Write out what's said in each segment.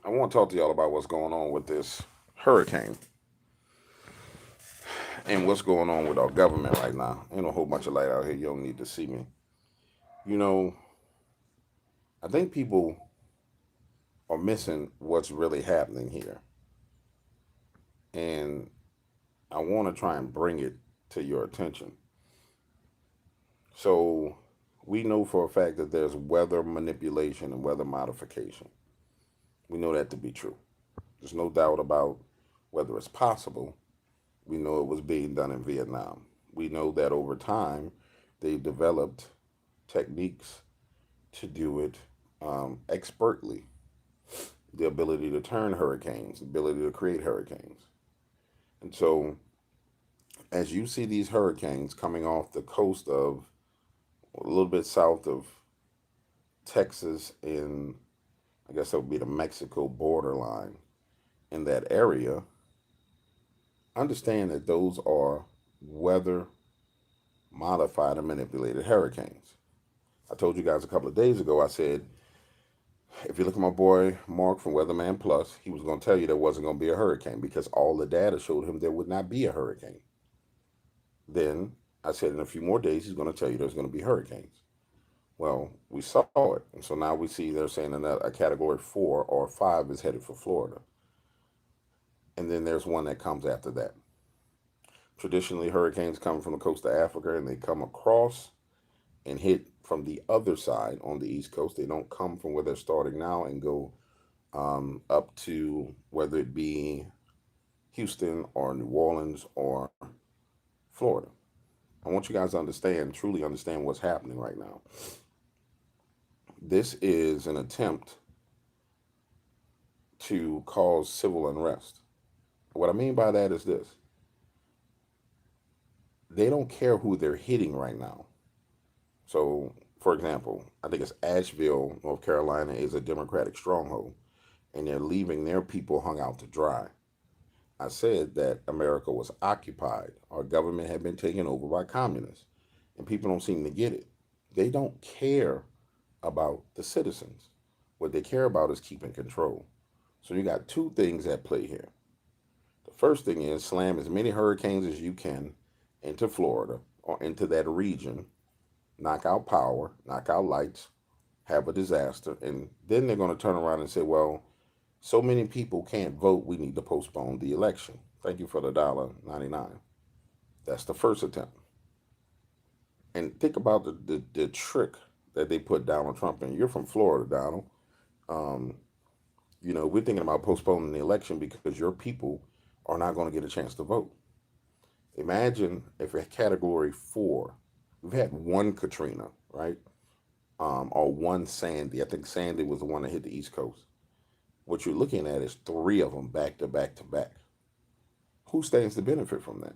I want to talk to y'all about what's going on with this hurricane and what's going on with our government right now. Ain't a whole bunch of light out here. You don't need to see me. You know, I think people are missing what's really happening here. And I want to try and bring it to your attention. So, we know for a fact that there's weather manipulation and weather modification. We know that to be true. There's no doubt about whether it's possible. We know it was being done in Vietnam. We know that over time, they developed techniques to do it expertly. The ability to turn hurricanes, the ability to create hurricanes. And so, as you see these hurricanes coming off the coast of a little bit south of Texas, in I guess that would be the Mexico borderline, in that area, understand that those are weather modified and manipulated hurricanes. I told you guys a couple of days ago, I said, if you look at my boy Mark from Weatherman Plus, he was going to tell you there wasn't going to be a hurricane because all the data showed him there would not be a hurricane. Then I said in a few more days, he's going to tell you there's going to be hurricanes. Well, we saw it. And so now we see they're saying that a category 4 or 5 is headed for Florida. And then there's one that comes after that. Traditionally, hurricanes come from the coast of Africa and they come across and hit from the other side on the East Coast. They don't come from where they're starting now and go up to whether it be Houston or New Orleans or Florida. I want you guys to understand, truly understand what's happening right now. This is an attempt to cause civil unrest. What I mean by that is this: they don't care who they're hitting right now. So, for example, I think it's Asheville, North Carolina, is a Democratic stronghold, and they're leaving their people hung out to dry. I said that America was occupied. Our government had been taken over by communists, and people don't seem to get it. They don't care about the citizens. What they care about is keeping control. So you got two things at play here. The first thing is slam as many hurricanes as you can into Florida or into that region, knock out power, knock out lights, have a disaster, and then they're going to turn around and say, well, so many people can't vote, we need to postpone the election. Thank you for the $1.99. That's the first attempt. And think about the trick that they put Donald Trump in. You're from Florida, Donald. Um, we're thinking about postponing the election because your people are not going to get a chance to vote. Imagine if a category 4, we've had one Katrina, right? Or one Sandy. I think Sandy was the one that hit the East Coast. What you're looking at is three of them back to back to back. Who stands to benefit from that?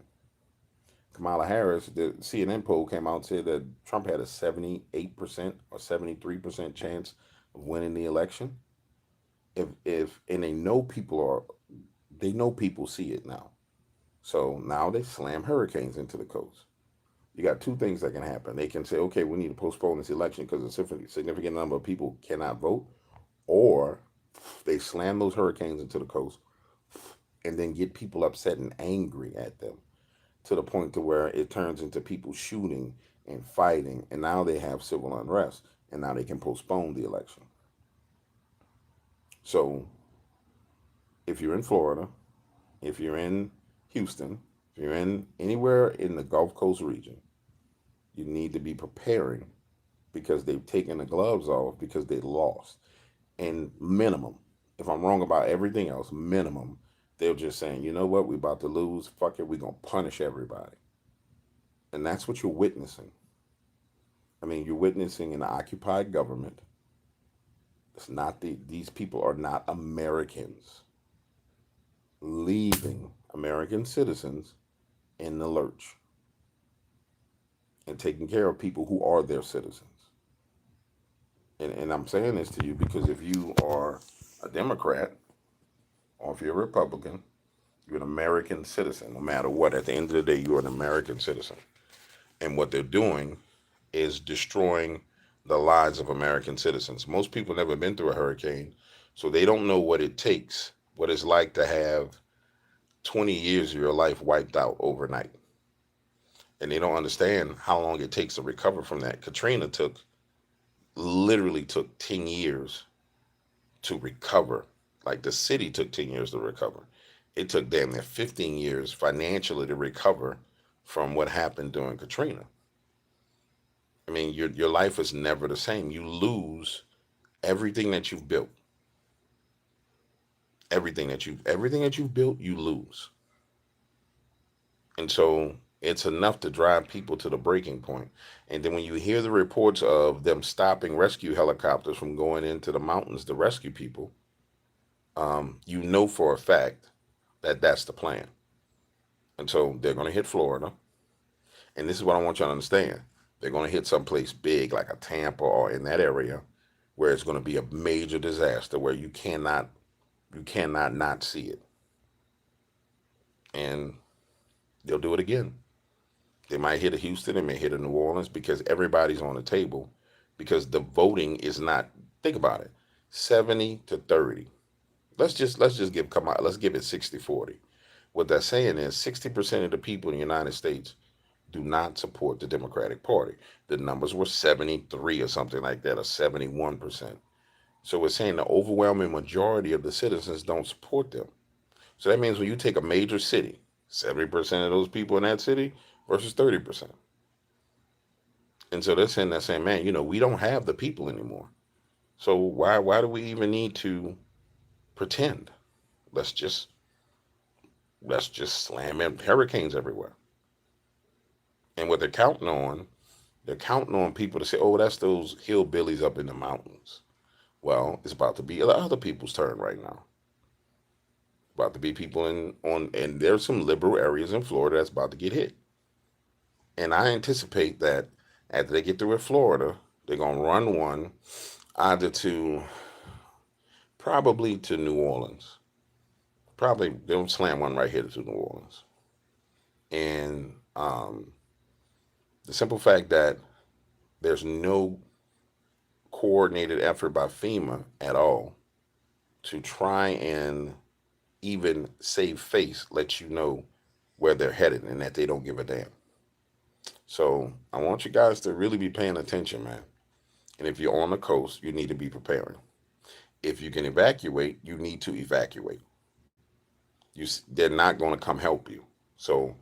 Kamala Harris, the CNN poll came out and said that Trump had a 78% or 73% chance of winning the election. If and they know people see it now. So now they slam hurricanes into the coast. You got two things that can happen. They can say, okay, we need to postpone this election because a significant number of people cannot vote, or they slam those hurricanes into the coast and then get people upset and angry at them to the point to where it turns into people shooting and fighting, and now they have civil unrest, and now they can postpone the election. So if you're in Florida, if you're in Houston, if you're in anywhere in the Gulf Coast region, you need to be preparing because they've taken the gloves off because they lost. And minimum, if I'm wrong about everything else, minimum, they're just saying, you know what, we're about to lose. Fuck it, we're going to punish everybody. And that's what you're witnessing. I mean, you're witnessing an occupied government. It's not these people are not Americans leaving American citizens in the lurch and taking care of people who are their citizens. And I'm saying this to you because if you are a Democrat or if you're a Republican, you're an American citizen, no matter what. At the end of the day, you're an American citizen. And what they're doing is destroying the lives of American citizens. Most people never been through a hurricane, So they don't know what it takes, what it's like to have 20 years of your life wiped out overnight. And they don't understand how long it takes to recover from that. Katrina literally took 10 years to recover. Like the city took 10 years to recover. It took damn near 15 years financially to recover from what happened during Katrina. I mean, your life is never the same. You lose everything that you've built. Everything that you've built, you lose. And so it's enough to drive people to the breaking point. And then when you hear the reports of them stopping rescue helicopters from going into the mountains to rescue people, you know for a fact that that's the plan. And so they're going to hit Florida. And this is what I want you to understand. They're going to hit someplace big like a Tampa or in that area where it's going to be a major disaster where you cannot not see it. And they'll do it again. They might hit a Houston, they may hit a New Orleans because everybody's on the table because the voting is not, think about it, 70 to 30. Let's just give come out, let's give it 60-40. What that's saying is 60% of the people in the United States do not support the Democratic Party. The numbers were 73 or something like that, or 71%. So we're saying the overwhelming majority of the citizens don't support them. So that means when you take a major city, 70% of those people in that city versus 30%. And so they're saying, man, we don't have the people anymore. So why do we even need to pretend? Let's just let's just slam in hurricanes everywhere. And what they're counting on people to say, oh, that's those hillbillies up in the mountains. Well, it's about to be other people's turn right now. About to be people and there's some liberal areas in Florida that's about to get hit. And I anticipate that after they get through with Florida, they're gonna run one either to probably to New Orleans. Probably they'll slam one right here to New Orleans. And the simple fact that there's no coordinated effort by FEMA at all to try and even save face lets you know where they're headed and that they don't give a damn. So I want you guys to really be paying attention, man. And if you're on the coast, you need to be preparing. If you can evacuate, you need to evacuate. They're not going to come help you. So,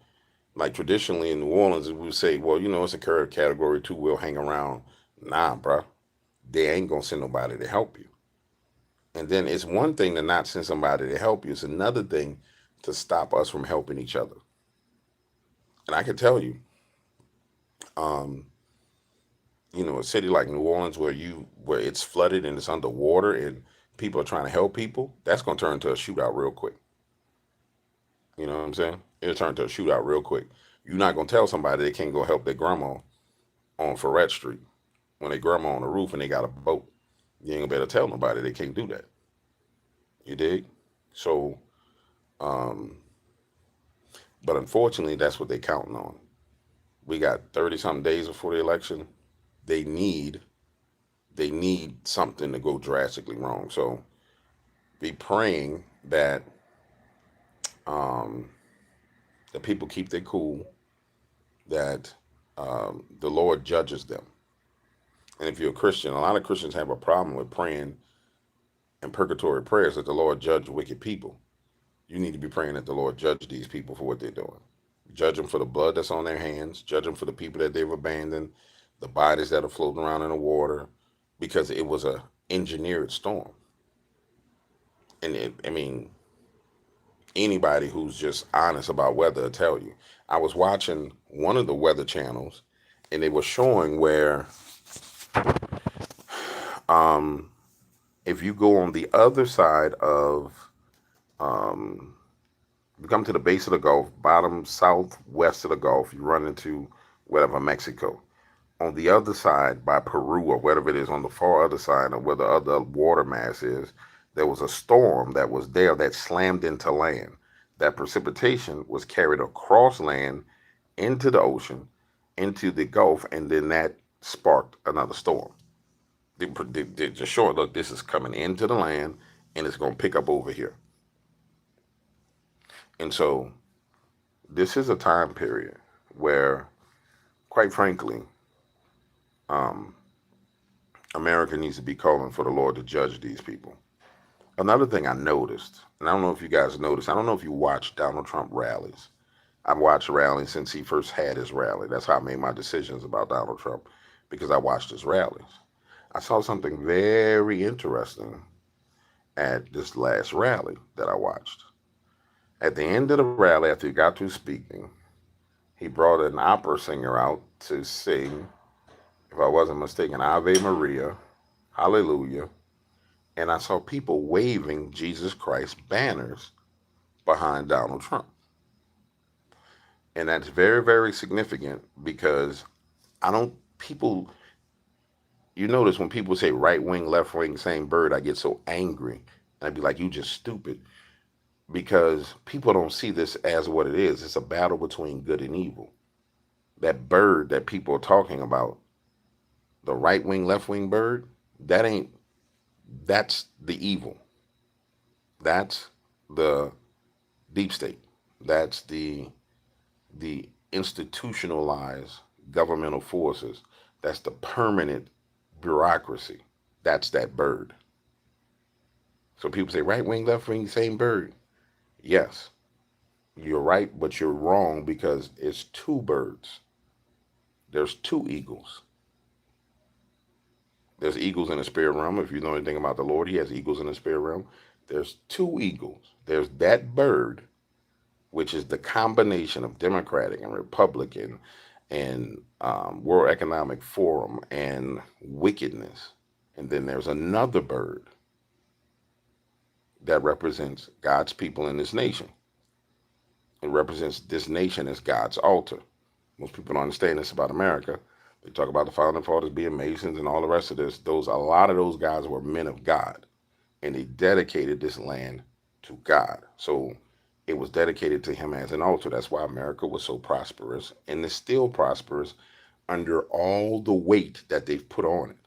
like traditionally in New Orleans, we would say, well, it's a category two. We'll hang around. Nah, bruh. They ain't going to send nobody to help you. And then it's one thing to not send somebody to help you. It's another thing to stop us from helping each other. And I can tell you, um, a city like New Orleans where it's flooded and it's underwater and people are trying to help people, that's gonna turn into a shootout real quick. You know what I'm saying? It'll turn into a shootout real quick. You're not gonna tell somebody they can't go help their grandma on Ferret Street when their grandma on the roof and they got a boat. You ain't gonna be able to tell nobody they can't do that. You dig? So, um, but unfortunately, that's what they counting on. We got 30 something days before the election. They need they need something to go drastically wrong. So be praying that um, the people keep their cool, that the Lord judges them. And if you're a Christian, a lot of Christians have a problem with praying in purgatory prayers that the Lord judge wicked people. You need to be praying that the Lord judge these people for what they're doing. Judge them for the blood that's on their hands. Judge them for the people that they've abandoned, the bodies that are floating around in the water, because it was a engineered storm. And I mean, anybody who's just honest about weather will tell you. I was watching one of the weather channels, and they were showing where um, if you go on the other side of, um, you come to the base of the Gulf, bottom southwest of the Gulf, you run into whatever, Mexico. On the other side by Peru or whatever it is, on the far other side of where the other water mass is, there was a storm that was there that slammed into land. That precipitation was carried across land into the ocean, into the Gulf, and then that sparked another storm. They just showing, look, this is coming into the land, and it's going to pick up over here. And so this is a time period where, quite frankly, um, America needs to be calling for the Lord to judge these people. Another thing I noticed, and I don't know if you guys noticed, I don't know if you watch Donald Trump rallies. I've watched rallies since he first had his rally. That's how I made my decisions about Donald Trump, because I watched his rallies. I saw something very interesting at this last rally that I watched. At the end of the rally, after he got through speaking, he brought an opera singer out to sing, if I wasn't mistaken, Ave Maria, Hallelujah. And I saw people waving Jesus Christ banners behind Donald Trump. And that's very, very significant because I don't, people, you notice when people say right wing, left wing, same bird, I get so angry. And I'd be like, you just stupid. Because people don't see this as what it is. It's a battle between good and evil. That bird that people are talking about, the right wing, left wing bird, that ain't, that's the evil. That's the deep state. That's the institutionalized governmental forces. That's the permanent bureaucracy. That's that bird. So people say right wing, left wing, same bird. Yes, you're right, but you're wrong because it's two birds. There's two eagles. There's eagles in the spirit realm. If you know anything about the Lord, he has eagles in the spirit realm. There's two eagles. There's that bird, which is the combination of Democratic and Republican and World Economic Forum and wickedness. And then there's another bird that represents God's people in this nation. It represents this nation as God's altar. Most people don't understand this about America. They talk about the founding fathers being Masons and all the rest of this. A lot of those guys were men of God, and they dedicated this land to God. So it was dedicated to him as an altar. That's why America was so prosperous, and is still prosperous under all the weight that they've put on it.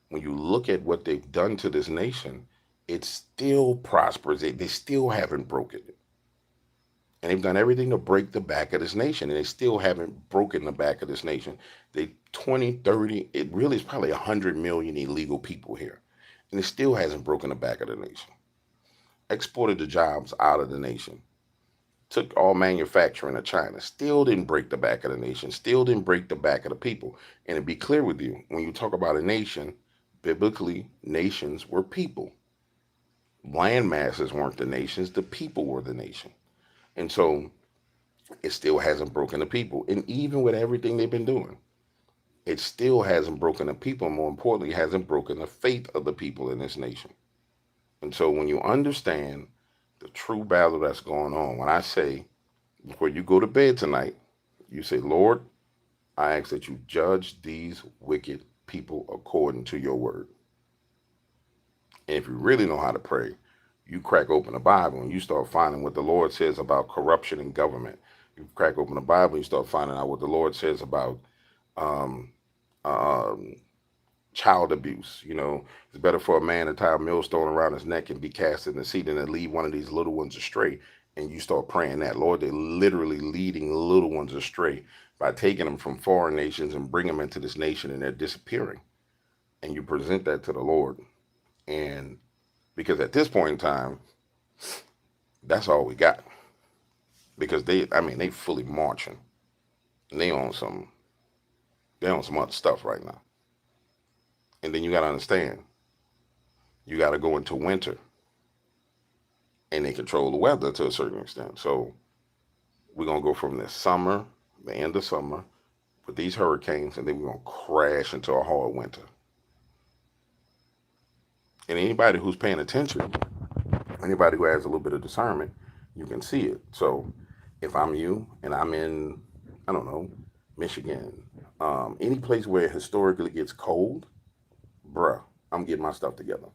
When you look at what they've done to this nation, it still prospers. They still haven't broken it. And they've done everything to break the back of this nation, and they still haven't broken the back of this nation. They 20, 30, it really is probably 100 million illegal people here, and it still hasn't broken the back of the nation. Exported the jobs out of the nation. Took all manufacturing to China. Still didn't break the back of the nation. Still didn't break the back of the people. And to be clear with you, when you talk about a nation, biblically, nations were people. Land masses weren't the nations. The people were the nation. And so it still hasn't broken the people. And even with everything they've been doing, it still hasn't broken the people. More importantly, it hasn't broken the faith of the people in this nation. And so when you understand the true battle that's going on, when I say, before you go to bed tonight, you say, Lord, I ask that you judge these wicked people according to your word. And if you really know how to pray, you crack open the Bible and you start finding what the Lord says about corruption in government. You crack open the Bible and you start finding out what the Lord says about um, um, child abuse. You know, it's better for a man to tie a millstone around his neck and be cast in the sea than to lead one of these little ones astray. And you start praying that, Lord, they're literally leading little ones astray by taking them from foreign nations and bring them into this nation, and they're disappearing. And you present that to the Lord. And because at this point in time, that's all we got. Because they fully marching. And they on some other stuff right now. And then you gotta understand, you gotta go into winter. And they control the weather to a certain extent. So we're gonna go from the summer, the end of summer, with these hurricanes, and then we're gonna crash into a hard winter. And anybody who's paying attention, anybody who has a little bit of discernment, you can see it. So if I'm you and I'm in, I don't know, Michigan, any place where it historically gets cold, bruh, I'm getting my stuff together.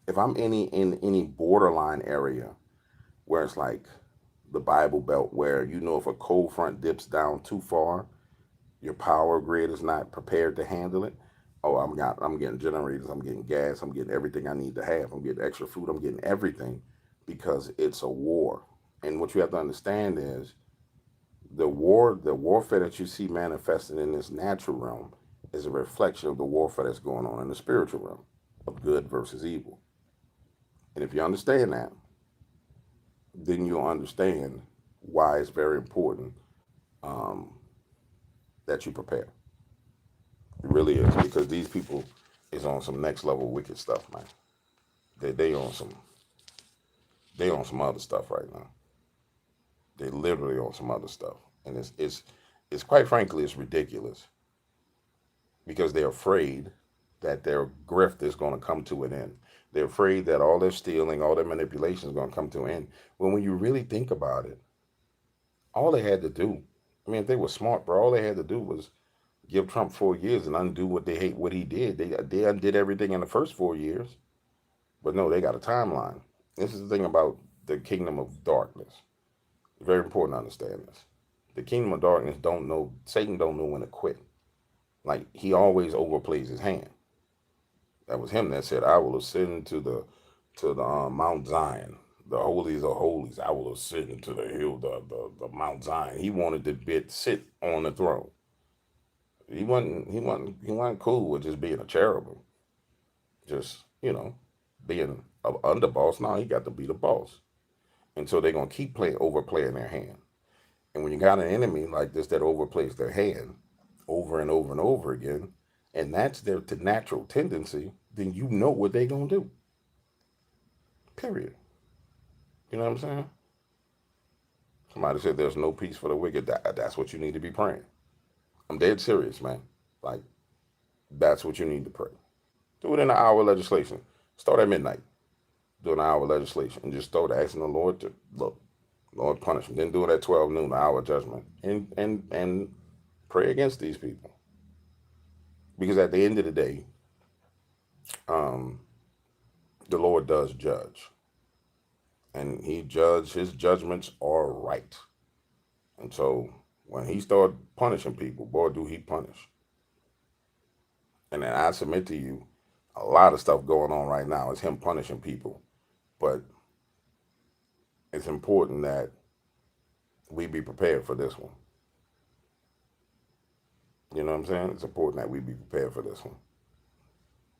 If I'm in any borderline area where it's like the Bible Belt, where you know if a cold front dips down too far, your power grid is not prepared to handle it, Oh, I'm getting generators, I'm getting gas, I'm getting everything I need to have, I'm getting extra food, I'm getting everything because it's a war. And what you have to understand is the warfare that you see manifesting in this natural realm is a reflection of the warfare that's going on in the spiritual realm of good versus evil. And if you understand that, then you'll understand why it's very important um, that you prepare. It really is because these people is on some next level wicked stuff, man. They on some other stuff right now. They literally on some other stuff, and it's quite frankly it's ridiculous because they're afraid that their grift is going to come to an end. They're afraid that all their stealing, all their manipulation is going to come to an end. When you really think about it, all they had to do, I mean, if they were smart, bro, all they had to do was give Trump 4 years and undo what they hate, what he did. They undid everything in the first 4 years, but no, they got a timeline. This is the thing about the kingdom of darkness. Very important to understand this. The kingdom of darkness don't know. Satan don't know when to quit. Like he always overplays his hand. That was him that said, "I will ascend to the Mount Zion, the holies of holies. I will ascend to the hill, the Mount Zion." He wanted to sit on the throne. He wasn't cool with just being a cherubim, just being an underboss. Now he got to be the boss, and so they're gonna keep overplaying their hand. And when you got an enemy like this that overplays their hand over and over and over again, and that's their natural tendency, then you know what they're gonna do. Period. You know what I'm saying? Somebody said there's no peace for the wicked. That's what you need to be praying. I'm dead serious, man. Like that's what you need to pray. Do it in an hour legislation. Start at midnight. Do an hour legislation and just start asking the Lord to look. Lord punish them. Then do it at 12 noon, the hour judgment, and pray against these people. Because at the end of the day, um, the Lord does judge, and his judgments are right. And so when he started punishing people, boy, do he punish. And then I submit to you, a lot of stuff going on right now is him punishing people. But it's important that we be prepared for this one. You know what I'm saying? It's important that we be prepared for this one.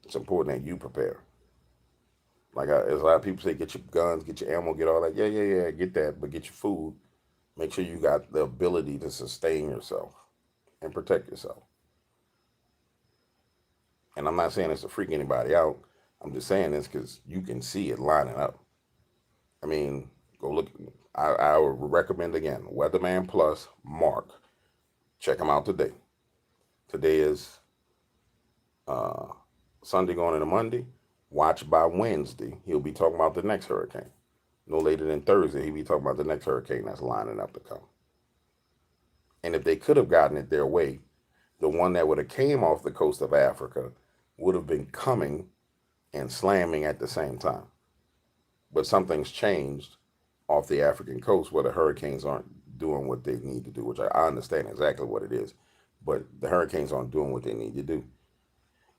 It's important that you prepare. As a lot of people say, get your guns, get your ammo, get all that. Yeah, yeah, yeah, get that, but get your food. Make sure you got the ability to sustain yourself and protect yourself. And I'm not saying this to freak anybody out. I'm just saying this because you can see it lining up. I mean, go look. I would recommend again, Weatherman Plus, Mark. Check him out today. Today is uh, Sunday going into Monday. Watch by Wednesday. He'll be talking about the next hurricane. No later than Thursday, he'll be talking about the next hurricane that's lining up to come. And if they could have gotten it their way, the one that would have came off the coast of Africa would have been coming and slamming at the same time. But something's changed off the African coast where the hurricanes aren't doing what they need to do, which I understand exactly what it is. But the hurricanes aren't doing what they need to do.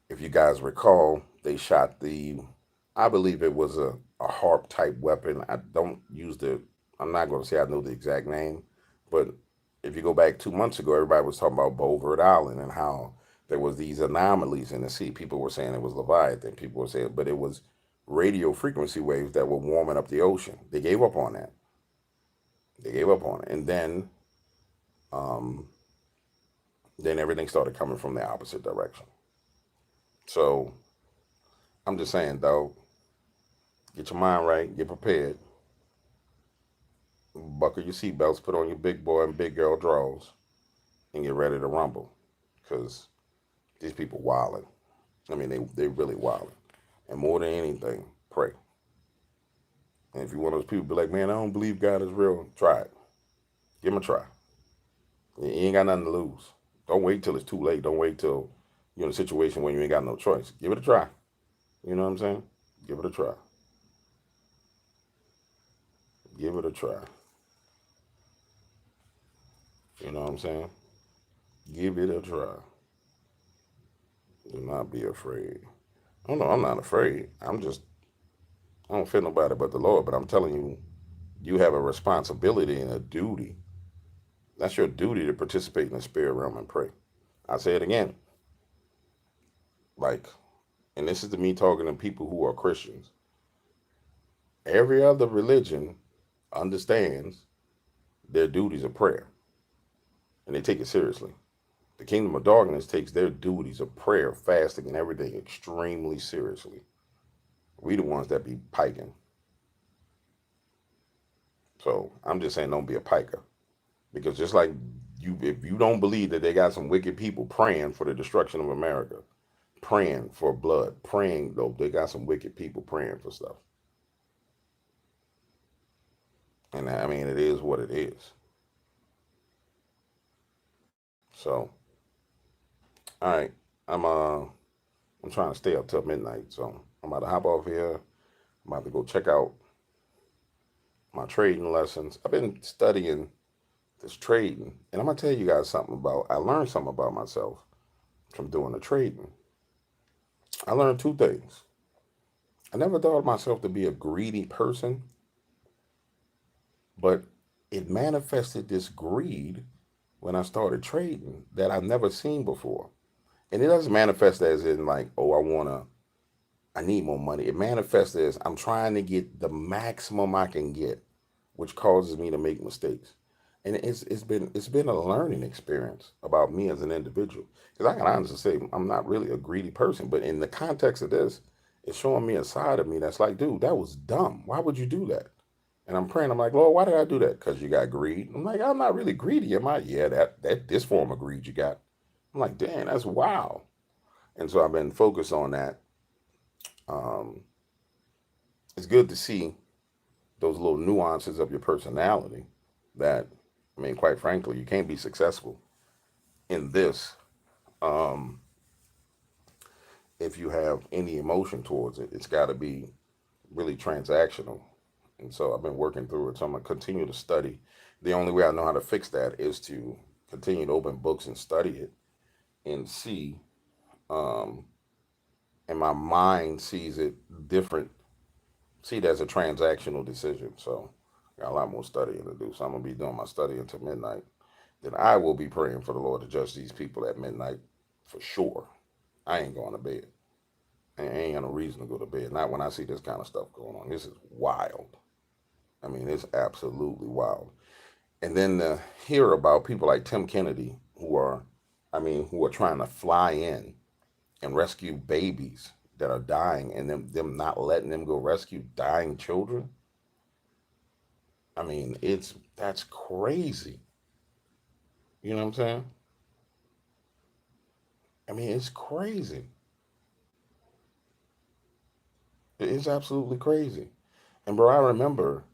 If you guys recall, they shot I believe it was a harp type weapon. I'm not going to say I know the exact name, but if you go back 2 months ago, everybody was talking about Beaufort Island and how there was these anomalies in the sea. People were saying it was Leviathan. People were saying, but it was radio frequency waves that were warming up the ocean. They gave up on that. They gave up on it, and um, then everything started coming from the opposite direction. So I'm just saying, though, get your mind right, get prepared, buckle your seatbelts, put on your big boy and big girl drawers, and get ready to rumble, because these people wilding. I mean, they really wilding, and more than anything, pray. And if you're one of those people be like, man, I don't believe God is real, try it. Give him a try. You ain't got nothing to lose. Don't wait till it's too late. Don't wait till you're in a situation where you ain't got no choice. Give it a try. You know what I'm saying? Give it a try. Give it a try. You know what I'm saying? Give it a try. Do not be afraid. Oh no, I'm not afraid. I don't fear nobody but the Lord. But I'm telling you, you have a responsibility and a duty. That's your duty to participate in the spirit realm and pray. I say it again, like, and this is to me talking to people who are Christians. Every other religion understands their duties of prayer, and they take it seriously. The kingdom of darkness takes their duties of prayer, fasting, and everything extremely seriously. We the ones that be piking. So I'm just saying, don't be a piker, because just like you, if you don't believe that they got some wicked people praying for the destruction of America, praying for blood, praying though they got some wicked people praying for stuff, and I mean it is what it is. So all right, I'm uh I'm trying to stay up till midnight, so I'm about to hop off here. I'm about to go check out my trading lessons. I've been studying this trading, and I'm gonna tell you guys something about. I learned something about myself from doing the trading. I learned two things. I never thought of myself to be a greedy person, but it manifested this greed when I started trading that I've never seen before. And it doesn't manifest as in like, oh, I need more money. It manifests as I'm trying to get the maximum I can get, which causes me to make mistakes. And it's been a learning experience about me as an individual. Because I can honestly say I'm not really a greedy person, but in the context of this, it's showing me a side of me that's like, dude, that was dumb. Why would you do that? And I'm praying. I'm like, Lord, why did I do that? Because you got greed. I'm like, I'm not really greedy, am I? Yeah, that this form of greed you got. I'm like, damn, that's wow. And so I've been focused on that. Um, it's good to see those little nuances of your personality that, I mean, quite frankly, you can't be successful in this um, if you have any emotion towards it. It's got to be really transactional. And so I've been working through it. So I'm going to continue to study. The only way I know how to fix that is to continue to open books and study it and see. Um, and my mind sees it different, see it as a transactional decision. So I got a lot more studying to do. So I'm going to be doing my study until midnight. Then I will be praying for the Lord to judge these people at midnight for sure. I ain't going to bed. I ain't got no reason to go to bed. Not when I see this kind of stuff going on. This is wild. I mean, it's absolutely wild. And then to hear about people like Tim Kennedy who are trying to fly in and rescue babies that are dying, and them not letting them go rescue dying children. I mean, that's crazy. You know what I'm saying? I mean, it's crazy. It's absolutely crazy. And bro, I remember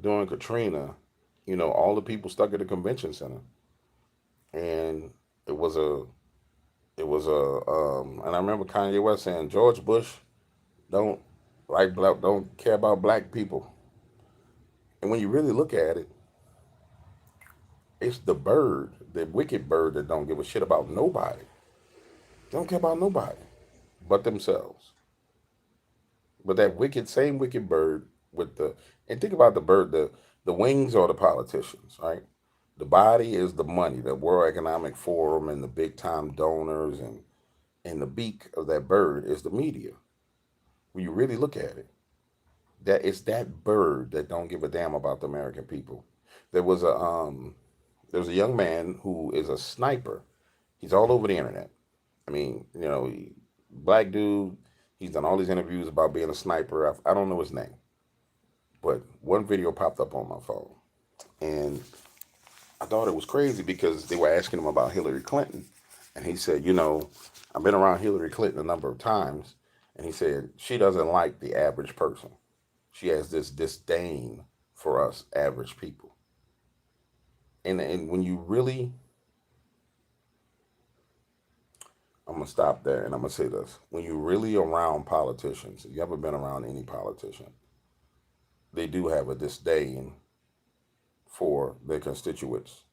during Katrina, all the people stuck at the convention center, and it was a, and I remember Kanye West saying George Bush don't don't care about black people. And when you really look at it, it's the bird, the wicked bird that don't give a shit about nobody. They don't care about nobody but themselves. But that same wicked bird with and think about the bird, the wings are the politicians, right? The body is the money, the World Economic Forum and the big time donors, and the beak of that bird is the media. When you really look at it, that it's that bird that don't give a damn about the American people. There was a there was a young man who is a sniper. He's all over the internet. I mean, black dude. He's done all these interviews about being a sniper. I don't know his name, but one video popped up on my phone, and I thought it was crazy because they were asking him about Hillary Clinton, and he said, I've been around Hillary Clinton a number of times, and he said she doesn't like the average person. She has this disdain for us average people. And when you really, I'm gonna stop there and I'm gonna say this: when you really around politicians, if you ever been around any politician, they do have a disdain for their constituents.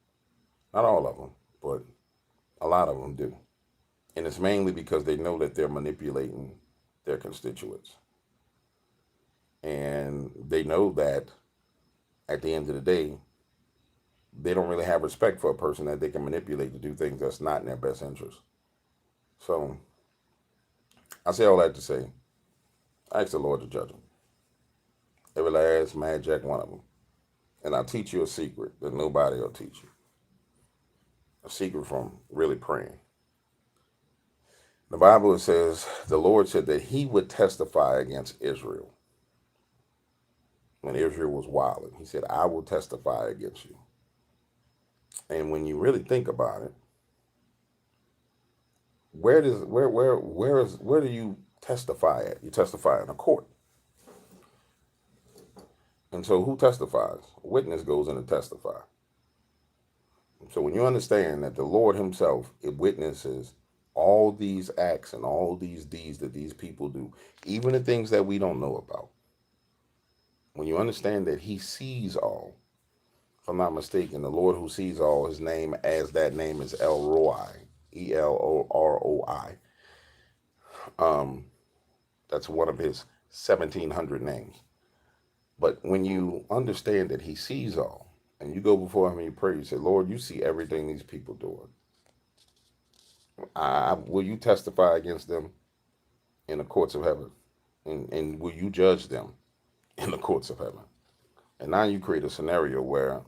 Not all of them, but a lot of them do. And it's mainly because they know that they're manipulating their constituents. And they know that at the end of the day, they don't really have respect for a person that they can manipulate to do things that's not in their best interest. So I say all that to say, I ask the Lord to judge them. Every last mad jack one of them. And I'll teach you a secret that nobody will teach you. A secret from really praying. The Bible says, the Lord said that he would testify against Israel when Israel was wilding. He said, I will testify against you. And when you really think about it, where do you testify at? You testify in a court. And so who testifies? A witness goes in to testify. So when you understand that the Lord himself, it witnesses all these acts and all these deeds that these people do, even the things that we don't know about, when you understand that he sees all, if I'm not mistaken, the Lord who sees all, his name as that name is El Roi, Elroi. That's one of his 1,700 names. But when you understand that he sees all, and you go before him and you pray, you say, Lord, you see everything these people doing. Will you testify against them in the courts of heaven? And will you judge them in the courts of heaven? And now you create a scenario where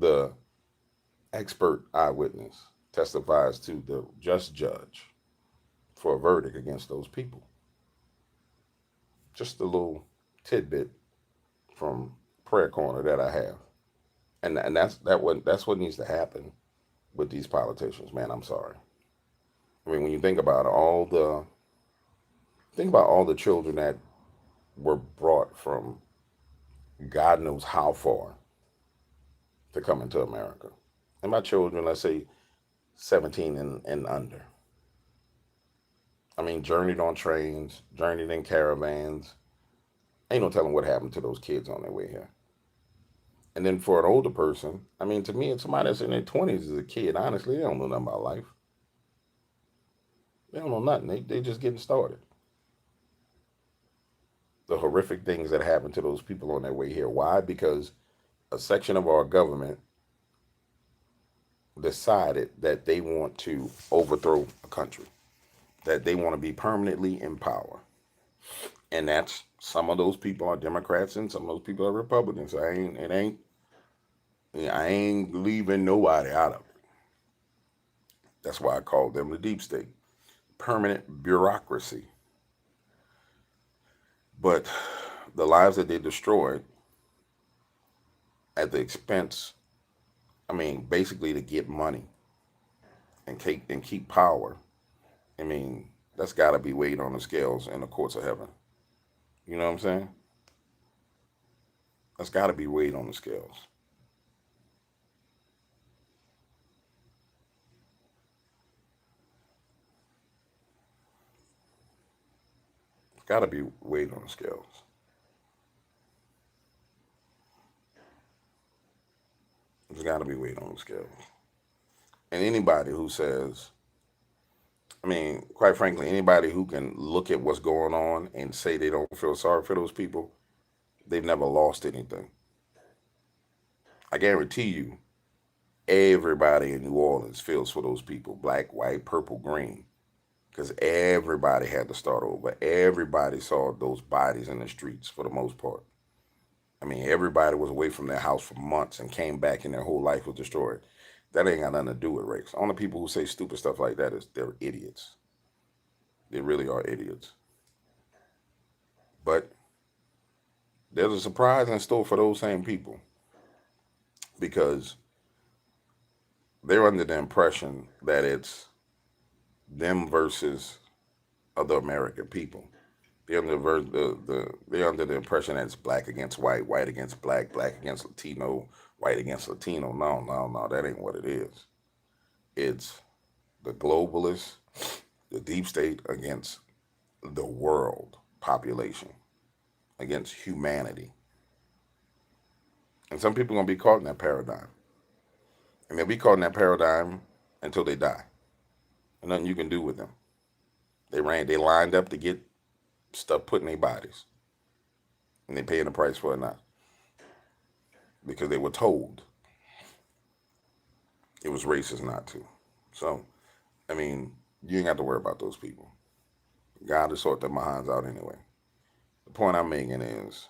the expert eyewitness testifies to the just judge for a verdict against those people. Just a little tidbit from prayer corner that I have. And that's what needs to happen with these politicians, man. I'm sorry. I mean, when you think about all the children that were brought from God knows how far to come into America. And by children, let's say 17 and under. I mean, journeyed on trains, journeyed in caravans. Ain't no telling what happened to those kids on their way here. And then for an older person, I mean, to me, it's somebody that's in their 20s as a kid. Honestly, they don't know nothing about life. They don't know nothing. They just getting started. The horrific things that happen to those people on their way here. Why? Because a section of our government decided that they want to overthrow a country, that they want to be permanently in power. And that's some of those people are Democrats and some of those people are Republicans. I ain't leaving nobody out of it. That's why I call them the deep state. Permanent bureaucracy. But the lives that they destroyed at the expense, I mean, basically to get money and keep power. I mean, that's got to be weighed on the scales in the courts of heaven. You know what I'm saying? That's got to be weighed on the scales. It's got to be weighed on the scales. It's got to be weighed on the scales. And anybody who says, I mean, quite frankly, anybody who can look at what's going on and say they don't feel sorry for those people, they've never lost anything. I guarantee you, everybody in New Orleans feels for those people, black, white, purple, green, because everybody had to start over. Everybody saw those bodies in the streets for the most part. I mean, everybody was away from their house for months and came back and their whole life was destroyed. That ain't got nothing to do with race. Only people who say stupid stuff like that is they're idiots. They really are idiots. But there's a surprise in store for those same people because they're under the impression that it's them versus other American people. They're under the impression that it's black against white, white against black, black against Latino, white against Latino. No, no, no, that ain't what it is. It's the globalists, the deep state against the world population, against humanity. And some people are gonna be caught in that paradigm. And they'll be caught in that paradigm until they die. And nothing you can do with them. They lined up to get stuff put in their bodies, and they're paying the price for it now because they were told it was racist not to. So, I mean, you ain't got to worry about those people. God will sort their minds out anyway. The point I'm making is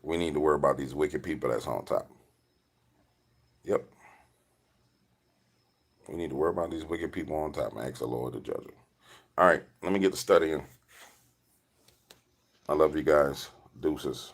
we need to worry about these wicked people that's on top. Yep. We need to worry about these wicked people on top and ask the Lord to judge them. All right, let me get to studying. I love you guys. Deuces.